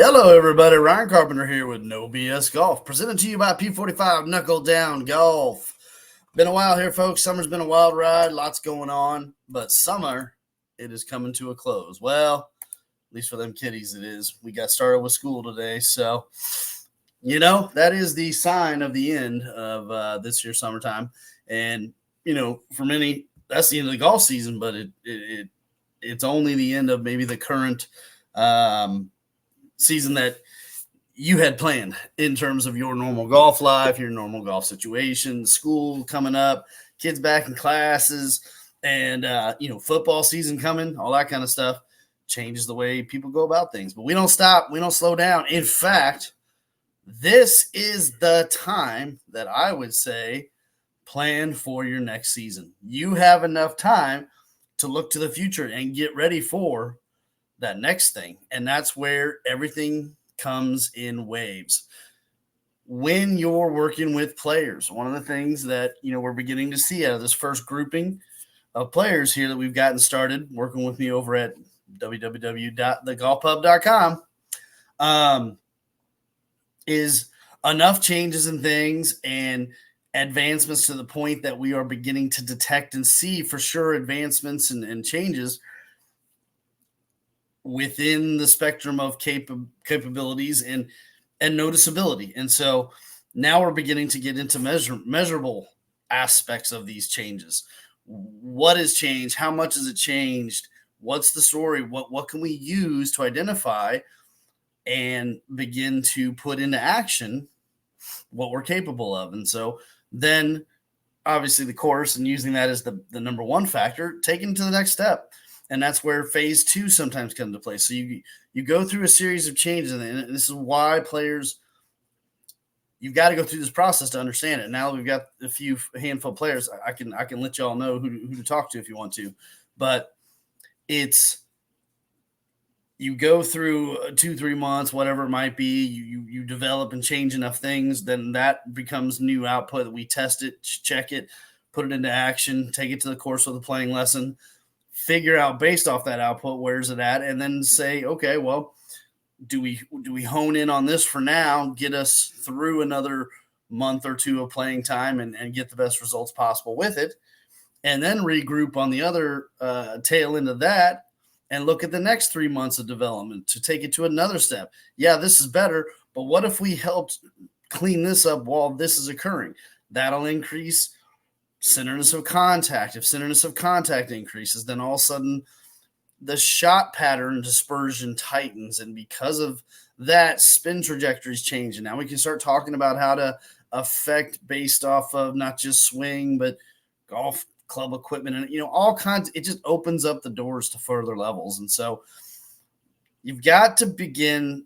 Hello, everybody. Ryan Carpenter here with No BS Golf, presented to you by P45 Knuckle Down Golf. Been a while here, folks. Summer's been a wild ride, lots going on, but summer, it is coming to a close. Well, at least for them kiddies, it is. We got started with school today, so that is the sign of the end of this year's summertime. And for many, that's the end of the golf season, but it's only the end of maybe the current season that you had planned in terms of your normal golf life, your normal golf situation, school coming up, kids back in classes, and football season coming, all that kind of stuff changes the way people go about things. But we don't stop, we don't slow down. In fact, this is the time that I would say plan for your next season. You have enough time to look to the future and get ready for that next thing. And that's where everything comes in waves. When you're working with players, one of the things that, we're beginning to see out of this first grouping of players here that we've gotten started working with me over at www.thegolfpub.com is enough changes and things and advancements to the point that we are beginning to detect and see for sure advancements and changes within the spectrum of capabilities and noticeability. And so now we're beginning to get into measurable aspects of these changes. What has changed? How much has it changed? What's the story? What can we use to identify and begin to put into action what we're capable of? And so then obviously the course and using that as the number one factor, taken to the next step. And that's where phase two sometimes comes into play. So you go through a series of changes, and this is why players, you've got to go through this process to understand it. Now we've got a handful of players. I can let y'all know who to talk to if you want to, but you go through 2-3 months, whatever it might be. You develop and change enough things, then that becomes new output. That we test it, check it, put it into action, take it to the course with a playing lesson. Figure out based off that output, where's it at, and then say, okay, well, do we hone in on this for now, get us through another month or two of playing time and get the best results possible with it, and then regroup on the other tail end of that and look at the next 3 months of development to take it to another step. Yeah, this is better, but what if we helped clean this up while this is occurring? That'll increase centerness of contact. If centerness of contact increases, then all of a sudden the shot pattern dispersion tightens. And because of that, spin trajectories change. And now we can start talking about how to affect based off of not just swing, but golf club equipment and, all kinds. It just opens up the doors to further levels. And so you've got to begin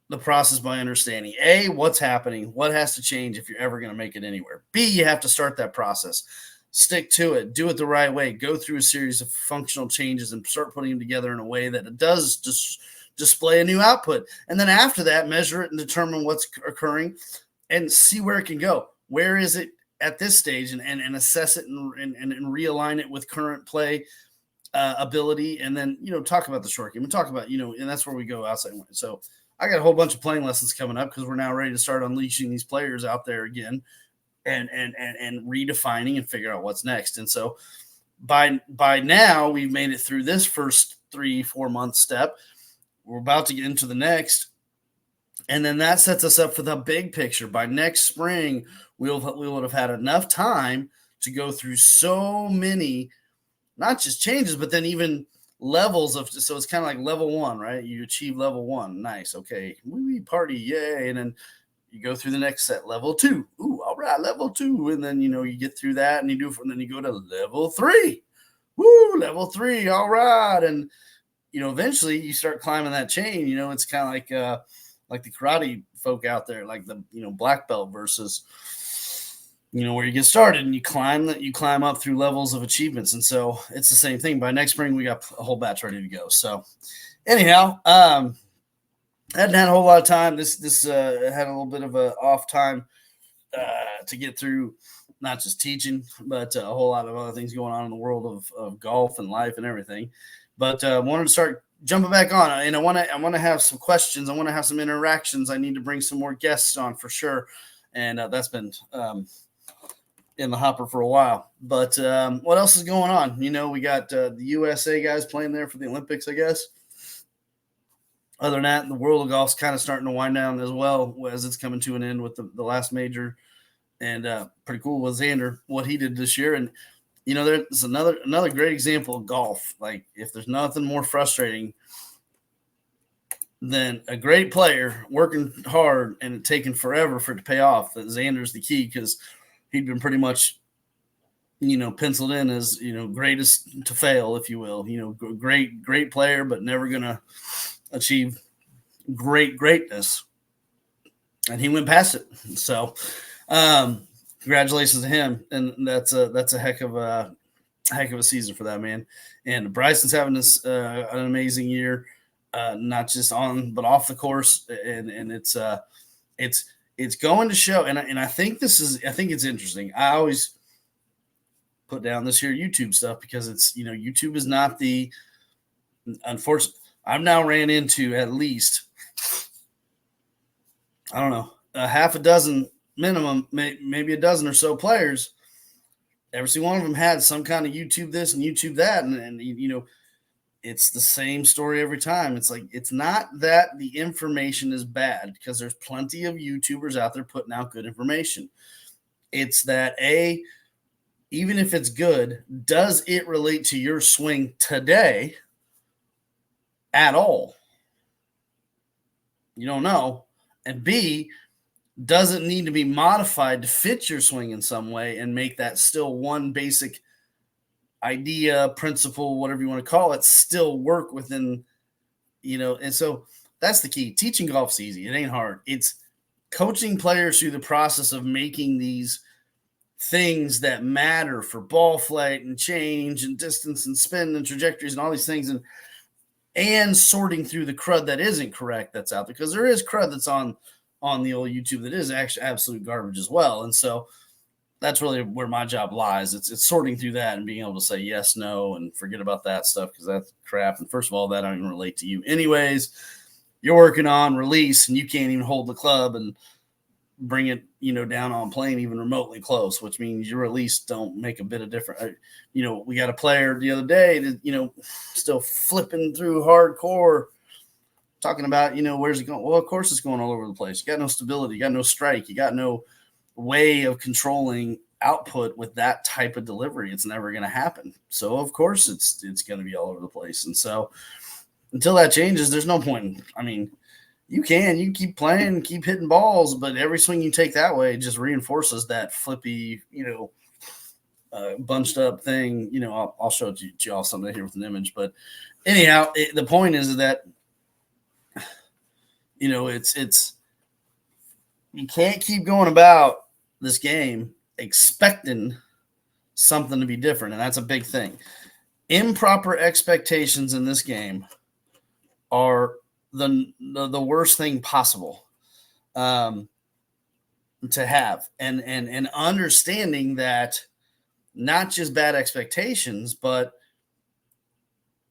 the process by understanding A, what's happening, what has to change if you're ever going to make it anywhere. B, you have to start that process, stick to it, do it the right way, go through a series of functional changes and start putting them together in a way that it does just display a new output. And then after that, measure it and determine what's occurring and see where it can go. Where is it at this stage, and assess it and realign it with current play ability. And then, talk about the short game and talk about, and that's where we go outside. So I got a whole bunch of playing lessons coming up because we're now ready to start unleashing these players out there again and redefining and figure out what's next. And so by now we've made it through this first 3-4 month step. We're about to get into the next. And then that sets us up for the big picture. By next spring, we would have had enough time to go through so many, not just changes, but then even levels of, so it's kind of like level one, right? You achieve level one. Nice. Okay. We party. Yay. And then you go through the next set, level two. Ooh, all right. Level two. And then, you get through that and you do, and then you go to level three. Woo, level three. All right. And, eventually you start climbing that chain, it's kind of like the karate folk out there, like the, black belt versus, where you get started and you climb up through levels of achievements. And so it's the same thing. By next spring, we got a whole batch ready to go. So anyhow, hadn't had a whole lot of time. This had a little bit of a off time to get through, not just teaching, but a whole lot of other things going on in the world of golf and life and everything. But wanted to start jumping back on, and I want to have some questions. I want to have some interactions. I need to bring some more guests on for sure, and that's been in the hopper for a while. But what else is going on? We got the USA guys playing there for the Olympics, I guess. Other than that, the world of golf's kind of starting to wind down as well as it's coming to an end with the last major, and pretty cool with Xander what he did this year. And there's another great example of golf. Like, if there's nothing more frustrating than a great player working hard and it taking forever for it to pay off, that Xander's the key, because he'd been pretty much, penciled in as, greatest to fail, if you will. Great player, but never gonna achieve greatness. And he went past it. So, congratulations to him. And that's a heck of a season for that man. And Bryson's having this an amazing year, not just on but off the course. And it's going to show. And I think it's interesting. I always put down this here YouTube stuff because it's, YouTube is not the, unfortunately, I've now ran into at least, I don't know, a half a dozen minimum, maybe a dozen or so players. Every single one of them had some kind of YouTube this and YouTube that. And it's the same story every time. It's like, it's not that the information is bad, because there's plenty of YouTubers out there putting out good information. It's that, even if it's good, does it relate to your swing today at all? You don't know. And B, does it need to be modified to fit your swing in some way and make that still one basic idea, principle, whatever you want to call it, still work within, and so that's the key. Teaching golf's easy. It ain't hard. It's coaching players through the process of making these things that matter for ball flight and change and distance and spin and trajectories and all these things, and sorting through the crud that isn't correct that's out there, because there is crud that's on the old YouTube that is actually absolute garbage as well. And so that's really where my job lies. It's sorting through that and being able to say yes, no, and forget about that stuff, because that's crap. And first of all, that don't even relate to you anyways. You're working on release and you can't even hold the club and bring it, down on plane even remotely close, which means your release don't make a bit of difference. We got a player the other day that, still flipping through hardcore, talking about, where's it going? Well, of course it's going all over the place. You got no stability, you got no strike, you got no way of controlling output with that type of delivery. It's never going to happen. So of course it's going to be all over the place. And so until that changes, there's no point. You keep playing, keep hitting balls, but every swing you take that way just reinforces that flippy, bunched up thing. I'll show it to y'all someday here with an image. But anyhow, the point is that, it's you can't keep going about this game expecting something to be different, and that's a big thing. Improper expectations in this game are the worst thing possible to have, and understanding that not just bad expectations, but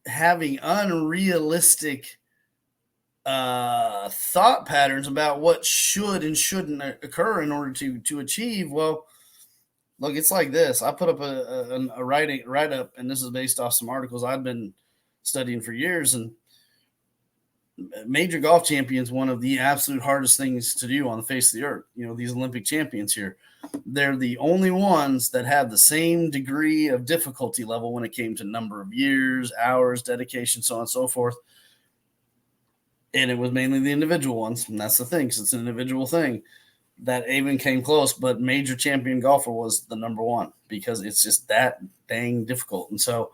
having unrealistic thought patterns about what should and shouldn't occur in order to achieve. Well, look, it's like this. I put up a write up, and this is based off some articles I've been studying for years. And major golf champions, one of the absolute hardest things to do on the face of the earth. These Olympic champions here, they're the only ones that have the same degree of difficulty level when it came to number of years, hours, dedication, so on and so forth. And it was mainly the individual ones. And that's the thing, because it's an individual thing that even came close. But major champion golfer was the number one, because it's just that dang difficult. And so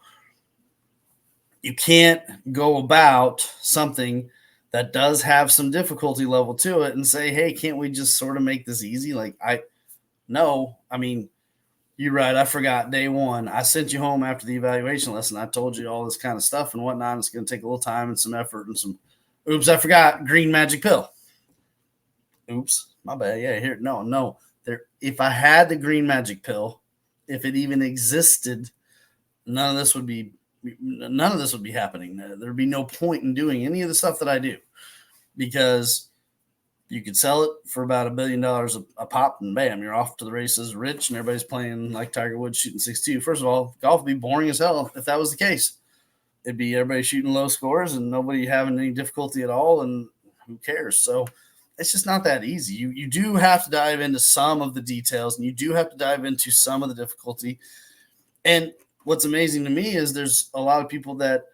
you can't go about something that does have some difficulty level to it and say, hey, can't we just sort of make this easy? You're right. I forgot day one. I sent you home after the evaluation lesson. I told you all this kind of stuff and whatnot. It's going to take a little time and some effort and some, oops, I forgot green magic pill. Oops, my bad. Yeah, here. No. If I had the green magic pill, if it even existed, none of this would be none of this would be happening. There'd be no point in doing any of the stuff that I do, because you could sell it for about $1 billion a pop, and bam, you're off to the races, rich, and everybody's playing like Tiger Woods shooting 62. First of all, golf would be boring as hell if that was the case. It'd be everybody shooting low scores and nobody having any difficulty at all, and who cares? So it's just not that easy. You do have to dive into some of the details, and you do have to dive into some of the difficulty. And what's amazing to me is there's a lot of people that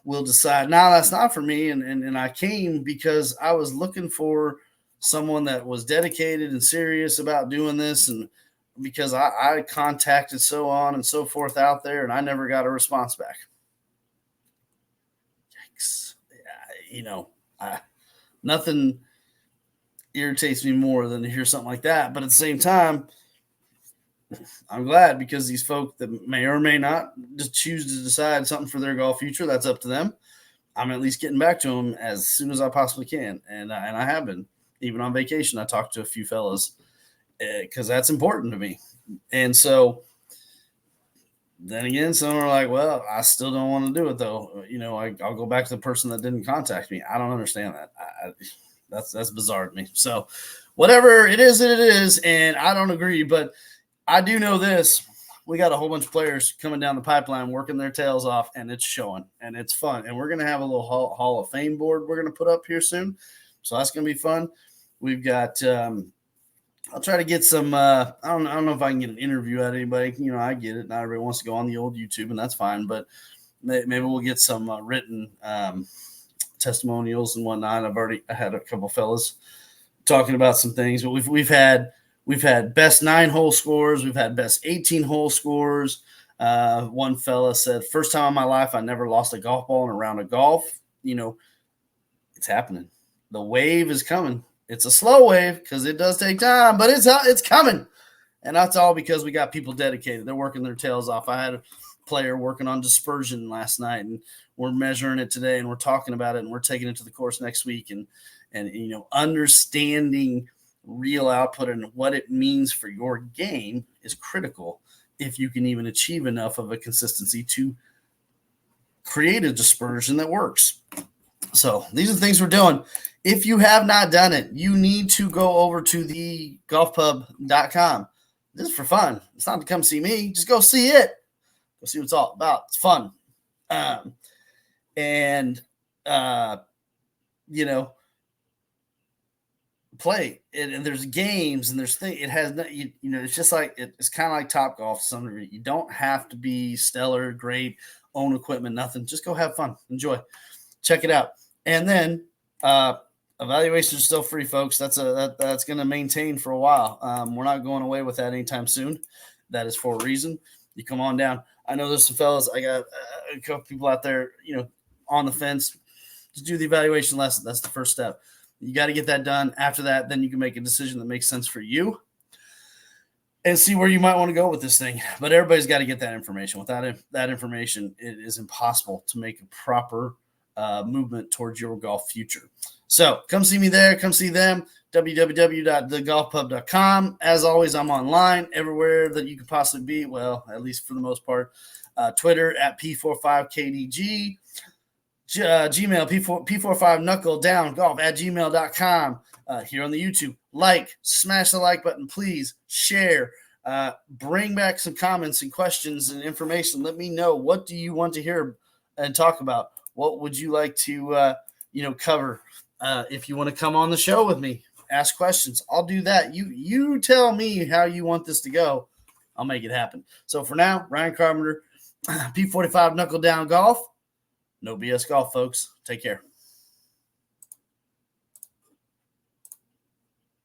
will decide, no, that's not for me. And I came because I was looking for someone that was dedicated and serious about doing this. And because I contacted so on and so forth out there, and I never got a response back. Yikes. Nothing irritates me more than to hear something like that. But at the same time, I'm glad, because these folk that may or may not just choose to decide something for their golf future, that's up to them. I'm at least getting back to them as soon as I possibly can. And I have been. Even on vacation, I talked to a few fellas because that's important to me. And so then again, some are like, well, I still don't want to do it though. I'll go back to the person that didn't contact me. I don't understand that. That's bizarre to me. So whatever it is, it is. And I don't agree, but I do know this. We got a whole bunch of players coming down the pipeline, working their tails off, and it's showing, and it's fun. And we're going to have a little Hall of Fame board we're going to put up here soon. So that's going to be fun. We've got I'll try to get some I don't know if I can get an interview out of anybody. I get it. Not everybody wants to go on the old YouTube, and that's fine. But maybe we'll get some written testimonials and whatnot. I had a couple fellas talking about some things, but we've had best 9-hole scores. We've had best 18-hole scores. One fella said, first time in my life I never lost a golf ball in a round of golf. It's happening. The wave is coming. It's a slow wave because it does take time, but it's coming. And that's all because we got people dedicated. They're working their tails off. I had a player working on dispersion last night, and we're measuring it today, and we're talking about it, and we're taking it to the course next week. And understanding real output and what it means for your game is critical if you can even achieve enough of a consistency to create a dispersion that works. So these are the things we're doing. If you have not done it, you need to go over to thegolfpub.com. This is for fun. It's not to come see me. Just go see it. Go see what it's all about. It's fun. Play it, and there's games and there's things. It has it's just like it's kind of like Top Golf to some degree. You don't have to be stellar, great, own equipment, nothing. Just go have fun, enjoy, check it out, and then evaluations are still free, folks. That's going to maintain for a while. We're not going away with that anytime soon. That is for a reason. You come on down. I know there's some fellas. I got a couple people out there, on the fence. Just do the evaluation lesson. That's the first step. You got to get that done. After that, then you can make a decision that makes sense for you and see where you might want to go with this thing. But everybody's got to get that information. Without that information, it is impossible to make a proper movement towards your golf future. So come see me there. Come see them. www.thegolfpub.com. As always, I'm online everywhere that you could possibly be. Well, at least for the most part. Twitter at P45KDG. Gmail, P45 knuckle down golf at gmail.com. Here on the YouTube, smash the like button, please share, bring back some comments and questions and information. Let me know, what do you want to hear and talk about? What would you like to, cover? If you want to come on the show with me, ask questions, I'll do that. You tell me how you want this to go. I'll make it happen. So for now, Ryan Carpenter, P45 knuckle down golf. No BS golf, folks. Take care.